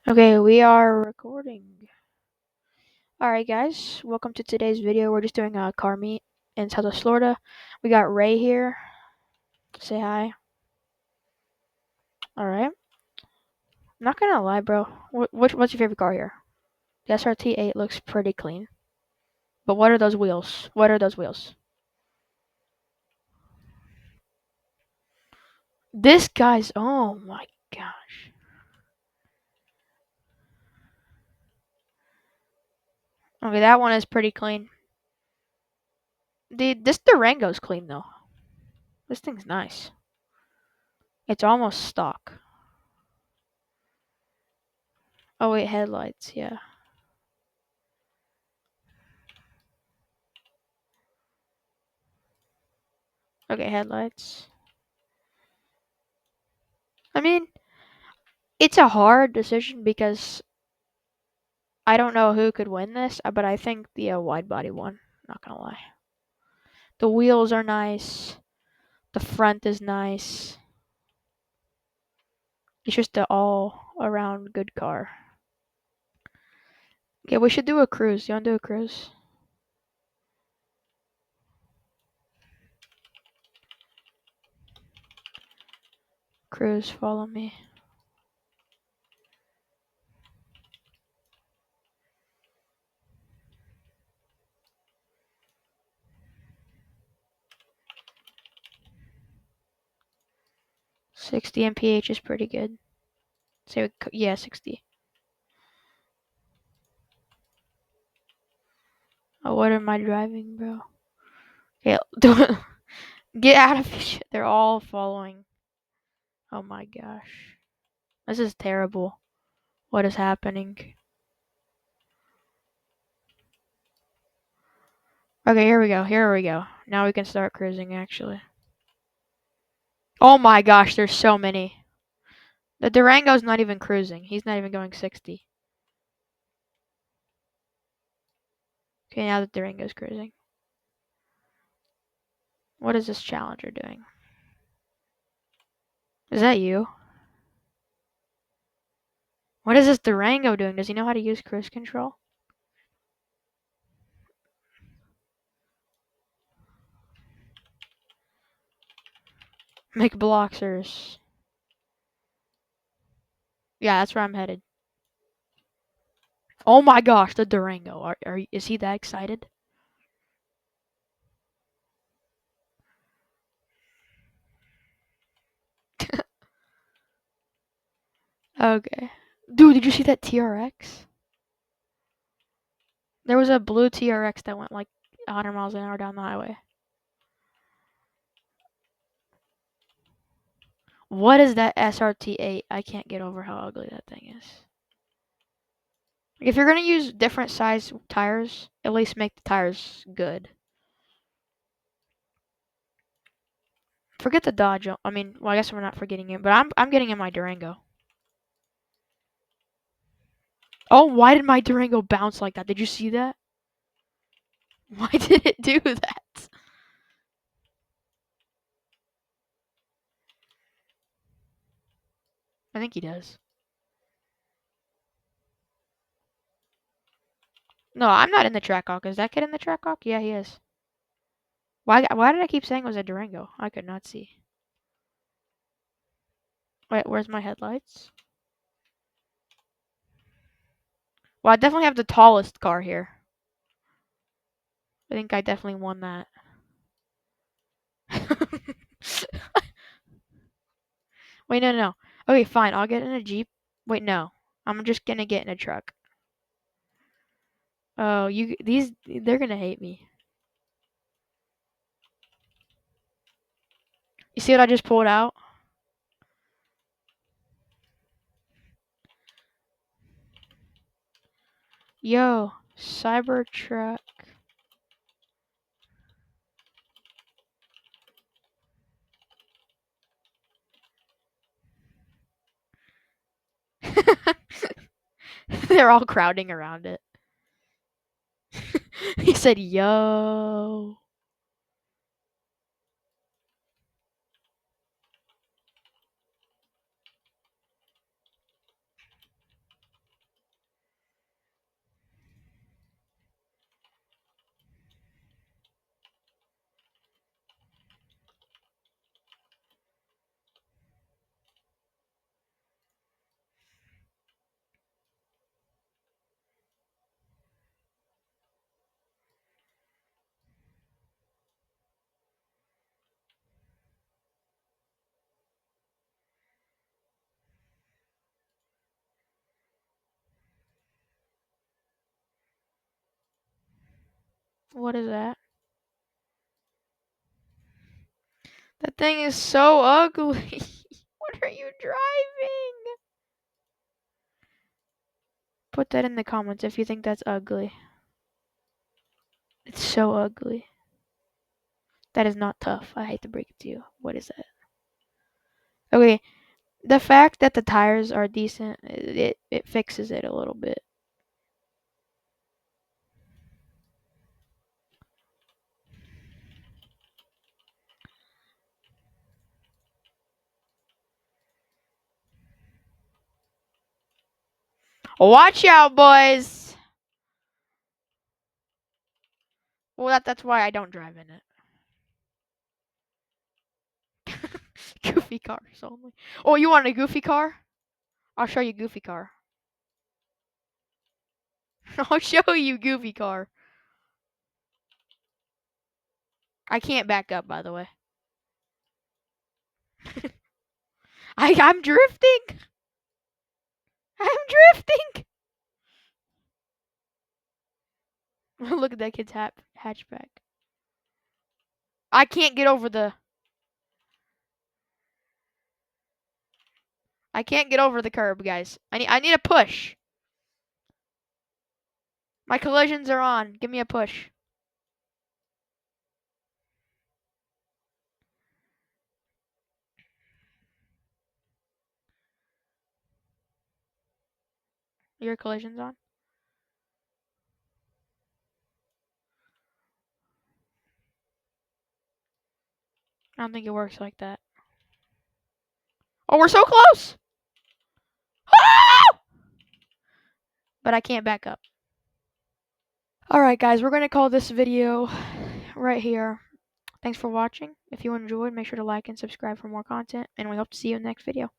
Okay, we are recording. Alright guys, welcome to today's video. We're just doing a car meet in Southwest Florida. We got Ray here. Say hi. Alright. I'm not gonna lie, bro. What's your favorite car here? The SRT8 looks pretty clean. But what are those wheels? What are those wheels? This guy's, oh my gosh. Okay, that one is pretty clean. This Durango's clean though. This thing's nice. It's almost stock. Oh wait, headlights, yeah. Okay, headlights. I mean, it's a hard decision because I don't know who could win this, but I think the wide body one. Not gonna lie. The wheels are nice. The front is nice. It's just an all around good car. Okay, we should do a cruise. You wanna do a cruise? Cruise, follow me. $60 mph is pretty good. Say, yeah, 60. Oh, what am I driving, bro? Okay, get out of this shit. They're all following. Oh my gosh. This is terrible. What is happening? Okay, here we go. Here we go. Now we can start cruising, actually. Oh my gosh, there's so many. The Durango's not even cruising. He's not even going 60. Okay, now the Durango's cruising. What is this Challenger doing? Is that you? What is this Durango doing? Does he know how to use cruise control? McBloxers. Yeah, that's where I'm headed. Oh my gosh, the Durango. Is he that excited? Okay. Dude, did you see that TRX? There was a blue TRX that went like 100 miles an hour down the highway. What is that SRT8? I can't get over how ugly that thing is. If you're gonna use different size tires, at least make the tires good. Forget the Dodge. I mean, well, I guess we're not forgetting it, but I'm getting in my Durango. Oh, why did my Durango bounce like that? Did you see that? Why did it do that? I think he does. No, I'm not in the track hawk. Is that kid in the track hawk? Yeah, he is. Why did I keep saying it was a Durango? I could not see. Wait, where's my headlights? Well, I definitely have the tallest car here. I think I definitely won that. Wait, no. Okay, fine. I'll get in a Jeep. Wait, no. I'm just gonna get in a truck. Oh, they're gonna hate me. You see what I just pulled out? Yo, Cybertruck. They're all crowding around it. He said, yo. What is that? That thing is so ugly. What are you driving? Put that in the comments if you think that's ugly. It's so ugly. That is not tough. I hate to break it to you. What is that? Okay, the fact that the tires are decent, it fixes it a little bit. Watch out, boys! Well, that's why I don't drive in it. Goofy cars only. Oh, you want a goofy car? I'll show you goofy car. I'll show you goofy car. I can't back up, by the way. I'm drifting. I'm drifting. Look at that kid's hatchback. I can't get over the. I can't get over the curb, guys. I need a push. My collisions are on. Give me a push. Your collision's on. I don't think it works like that. Oh, we're so close! Ah! But I can't back up. Alright, guys, we're going to call this video right here. Thanks for watching. If you enjoyed, make sure to like and subscribe for more content, and we hope to see you in the next video.